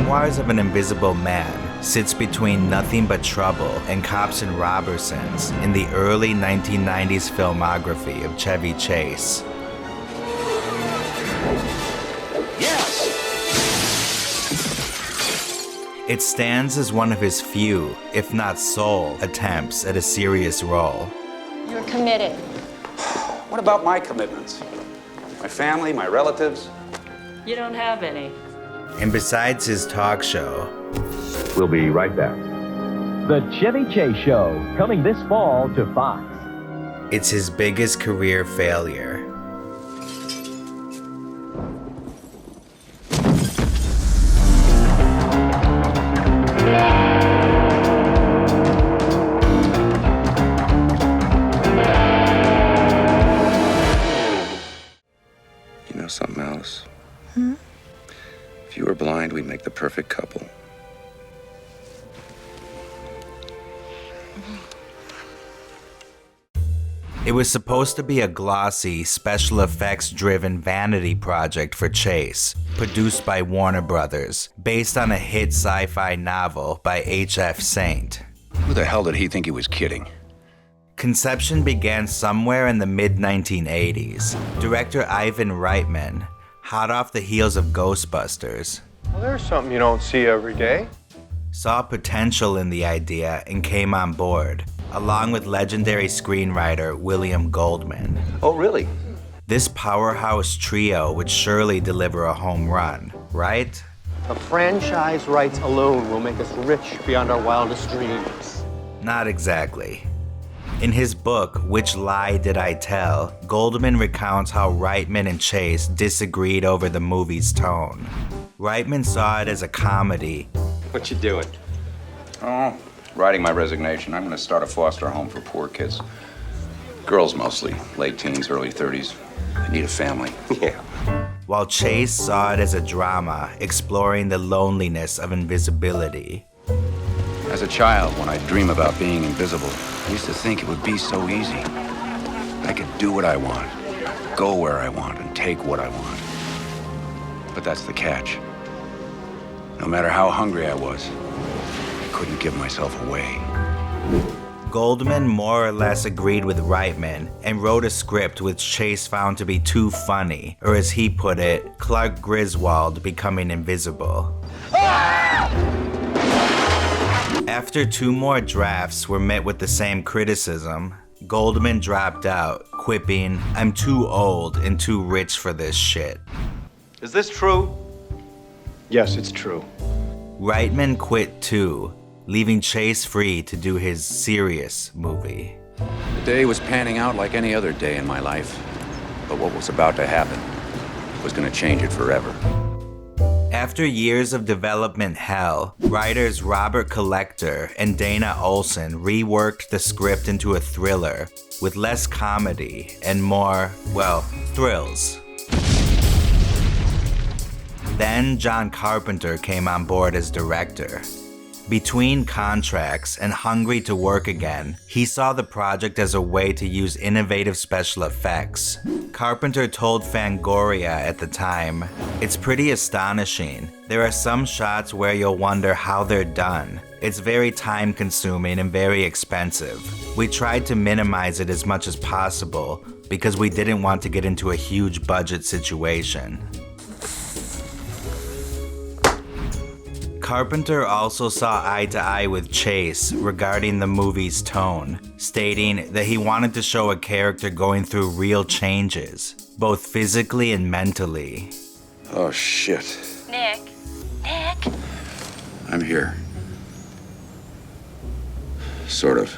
Memoirs of an Invisible Man sits between Nothing But Trouble and Cops and Robertsons in the early 1990s filmography of Chevy Chase. Yes! It stands as one of his few, if not sole, attempts at a serious role. You're committed. What about my commitments? My family, my relatives? You don't have any. And besides his talk show, We'll be right back. The Chevy Chase Show, coming this fall to Fox. it's his biggest career failure. You know something else? If you were blind, we'd make the perfect couple. It was supposed to be a glossy, special effects-driven vanity project for Chase, produced by Warner Brothers, based on a hit sci-fi novel by H.F. Saint. Who the hell did he think he was kidding? Conception began somewhere in the mid-1980s. Director Ivan Reitman, hot off the heels of Ghostbusters, Well, there's something you don't see every day. saw potential in the idea and came on board, along with legendary screenwriter William Goldman. Oh, really? This powerhouse trio would surely deliver a home run, right? The franchise rights alone will make us rich beyond our wildest dreams. Not exactly. In his book, Which Lie Did I Tell?, Goldman recounts how Reitman and Chase disagreed over the movie's tone. Reitman saw it as a comedy. What you doing? Oh, writing my resignation. I'm going to start a foster home for poor kids. Girls mostly, late teens, early 30s. They need a family. Yeah. While Chase saw it as a drama, exploring the loneliness of invisibility. As a child, when I'd dream about being invisible, I used to think it would be so easy. I could do what I want, go where I want, and take what I want. But that's the catch. No matter how hungry I was, I couldn't give myself away. Goldman more or less agreed with Reitman and wrote a script which Chase found to be too funny, or as he put it, Clark Griswold becoming invisible. After two more drafts were met with the same criticism, Goldman dropped out, quipping, "I'm too old and too rich for this shit." Is this true? Yes, it's true. Reitman quit too, leaving Chase free to do his serious movie. The day was panning out like any other day in my life. But what was about to happen was going to change it forever. After years of development hell, writers Robert Collector and Dana Olsen reworked the script into a thriller with less comedy and more, well, thrills. Then John Carpenter came on board as director. Between contracts and hungry to work again, he saw the project as a way to use innovative special effects. Carpenter told Fangoria at the time, "It's pretty astonishing. There are some shots where you'll wonder how they're done. It's very time consuming and very expensive. We tried to minimize it as much as possible because we didn't want to get into a huge budget situation." Carpenter also saw eye to eye with Chase regarding the movie's tone, stating that he wanted to show a character going through real changes, both physically and mentally. Oh, shit. Nick. Nick. I'm here. Sort of.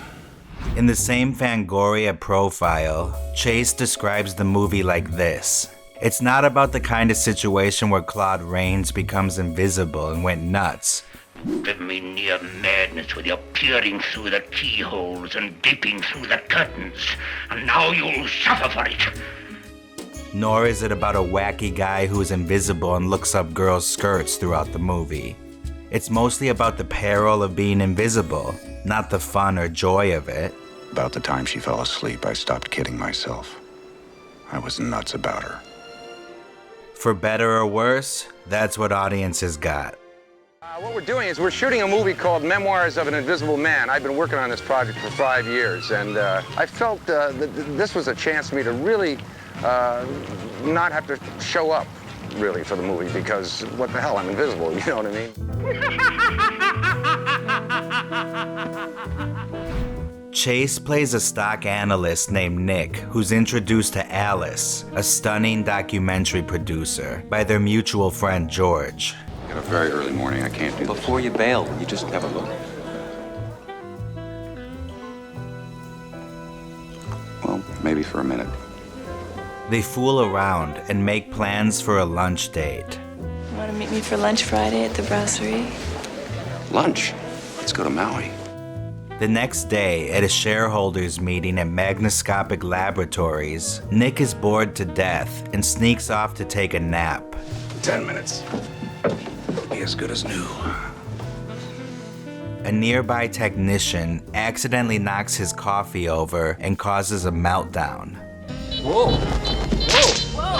In the same Fangoria profile, Chase describes the movie like this. "It's not about the kind of situation where Claude Rains becomes invisible and went nuts. Give me near madness with your peering through the keyholes and peeping through the curtains, and now you'll suffer for it." Nor is it about a wacky guy who's invisible and looks up girls' skirts throughout the movie. It's mostly about the peril of being invisible, not the fun or joy of it. About the time she fell asleep, I stopped kidding myself. I was nuts about her. For better or worse, that's what audiences got. What we're doing is we're shooting a movie called Memoirs of an Invisible Man. I've been working on this project for 5 years, and I felt that this was a chance for me to really not have to show up, really, for the movie, because what the hell, I'm invisible, you know what I mean? Chase plays a stock analyst named Nick, who's introduced to Alice, a stunning documentary producer, by their mutual friend George. Got a very early morning, I can't do this. Before you bail, you just have a look. Well, maybe for a minute. They fool around and make plans for a lunch date. Want to meet me for lunch Friday at the brasserie? Lunch? Let's go to Maui. The next day, at a shareholders meeting at Magnascopic Laboratories, Nick is bored to death and sneaks off to take a nap. 10 minutes. Be as good as new. A nearby technician accidentally knocks his coffee over and causes a meltdown. Whoa! Whoa!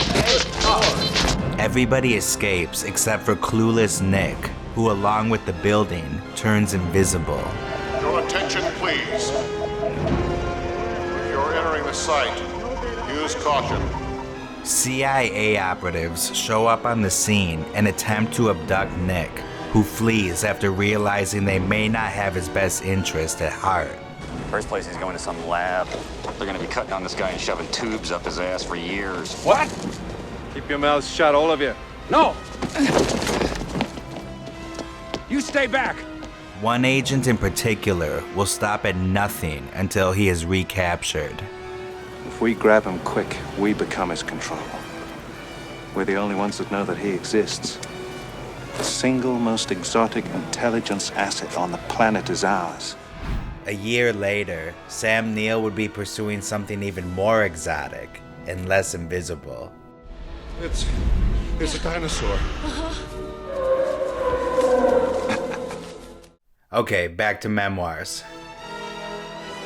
Whoa! Everybody escapes except for clueless Nick, who, along with the building, turns invisible. Your attention, please. If you're entering the site, use caution. CIA operatives show up on the scene and attempt to abduct Nick, who flees after realizing they may not have his best interest at heart. First place, he's going to some lab. They're going to be cutting on this guy and shoving tubes up his ass for years. What? Keep your mouths shut, all of you. No! You stay back! One agent in particular will stop at nothing until he is recaptured. If we grab him quick, we become his control. We're the only ones that know that he exists. The single most exotic intelligence asset on the planet is ours. A year later, Sam Neill would be pursuing something even more exotic and less invisible. It's a dinosaur. Okay, back to Memoirs.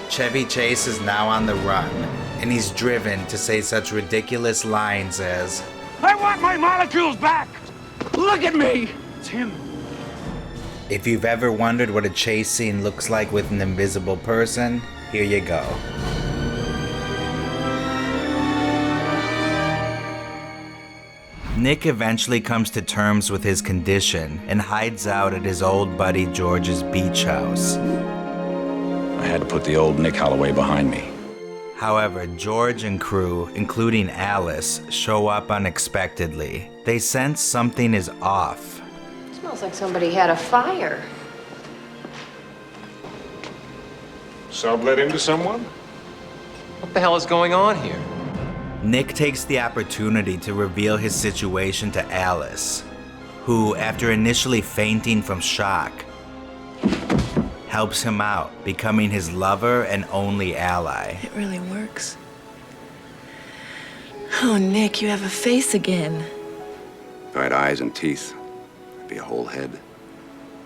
Chevy Chase is now on the run, and he's driven to say such ridiculous lines as, I want my molecules back! Look at me! It's him. if you've ever wondered what a chase scene looks like with an invisible person, here you go. Nick eventually comes to terms with his condition and hides out at his old buddy George's beach house. I had to put the old Nick Holloway behind me. However, George and crew, including Alice, show up unexpectedly. They sense something is off. Smells like somebody had a fire. Sublet into someone? What the hell is going on here? Nick takes the opportunity to reveal his situation to Alice, who, after initially fainting from shock, helps him out, becoming his lover and only ally. It really works. Oh, Nick, you have a face again. If I had eyes and teeth, it'd be a whole head.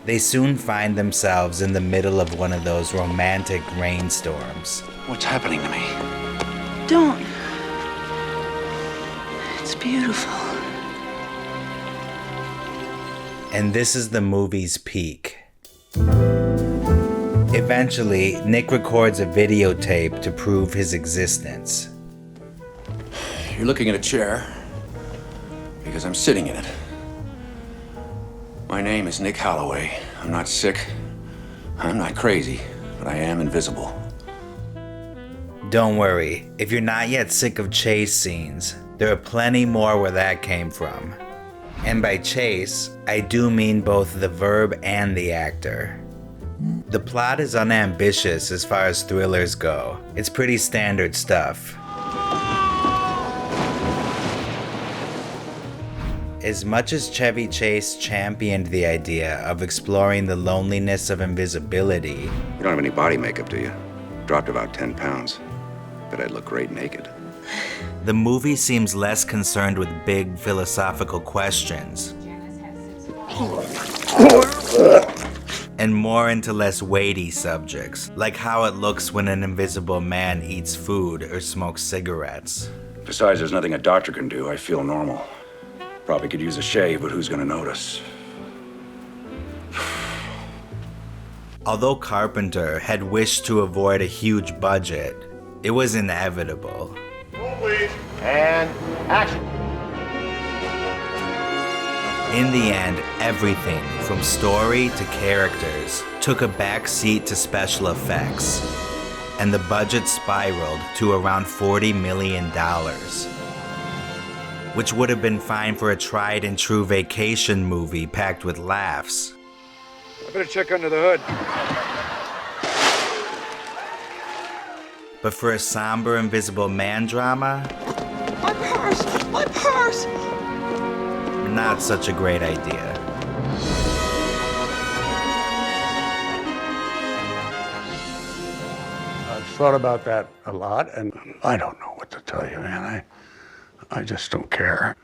They soon find themselves in the middle of one of those romantic rainstorms. What's happening to me? Don't. It's beautiful. And this is the movie's peak. Eventually, Nick records a videotape to prove his existence. You're looking at a chair because I'm sitting in it. My name is Nick Holloway. I'm not sick. I'm not crazy, but I am invisible. Don't worry, if you're not yet sick of chase scenes, there are plenty more where that came from. And by chase, I do mean both the verb and the actor. The plot is unambitious as far as thrillers go. It's pretty standard stuff. As much as Chevy Chase championed the idea of exploring the loneliness of invisibility, You don't have any body makeup, do you? Dropped about 10 pounds. Bet I'd look great naked. the movie seems less concerned with big philosophical questions and more into less weighty subjects, like how it looks when an invisible man eats food or smokes cigarettes. Besides, there's nothing a doctor can do. I feel normal. Probably could use a shave, but who's gonna notice? Although Carpenter had wished to avoid a huge budget, it was inevitable. Roll, please. And action. In the end, everything from story to characters took a back seat to special effects, and the budget spiraled to around $40 million, which would have been fine for a tried and true vacation movie packed with laughs. I better check under the hood. But for a somber Invisible Man drama, My purse! My purse! not such a great idea. I've thought about that a lot, and I don't know what to tell you, man. I just don't care.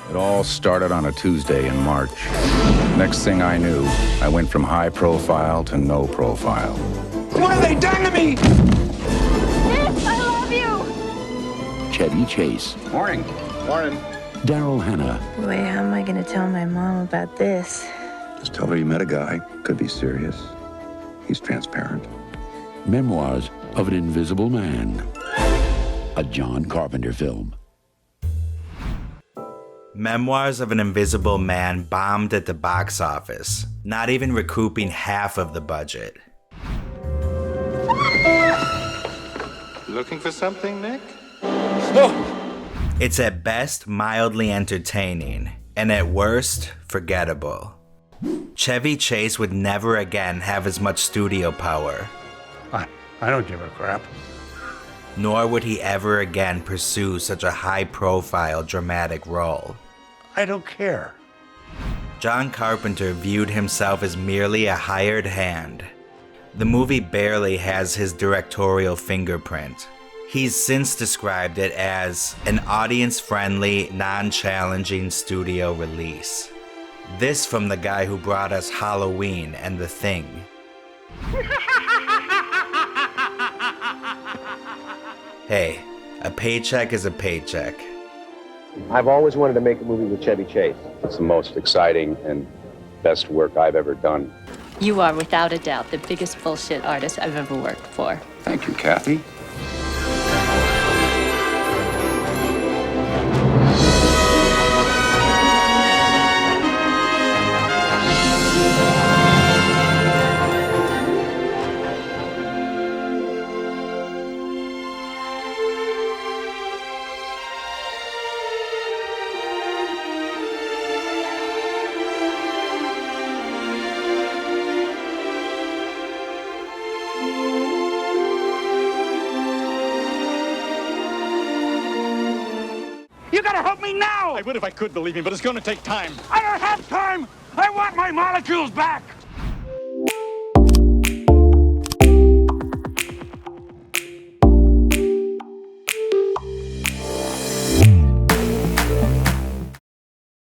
It all started on a Tuesday in March. Next thing I knew, I went from high profile to no profile. What have they done to me? Yes, I love you! Chevy Chase. Morning. Morning. Daryl Hannah. Boy, how am I gonna tell my mom about this? Just tell her you met a guy. Could be serious. He's transparent. Memoirs of an Invisible Man. A John Carpenter film. Memoirs of an Invisible Man bombed at the box office, not even recouping half of the budget. Looking for something, Nick? It's at best mildly entertaining, and at worst, forgettable. Chevy Chase would never again have as much studio power. I don't give a crap. Nor would he ever again pursue such a high-profile dramatic role. I don't care. John Carpenter viewed himself as merely a hired hand. The movie barely has his directorial fingerprint. He's since described it as an audience-friendly, non-challenging studio release. This from the guy who brought us Halloween and The Thing. Hey, a paycheck is a paycheck. I've always wanted to make a movie with Chevy Chase. It's the most exciting and best work I've ever done. You are without a doubt the biggest bullshit artist I've ever worked for. Thank you, Kathy. You gotta help me now! I would if I could, believe me, but it's gonna take time. I don't have time! I want my molecules back!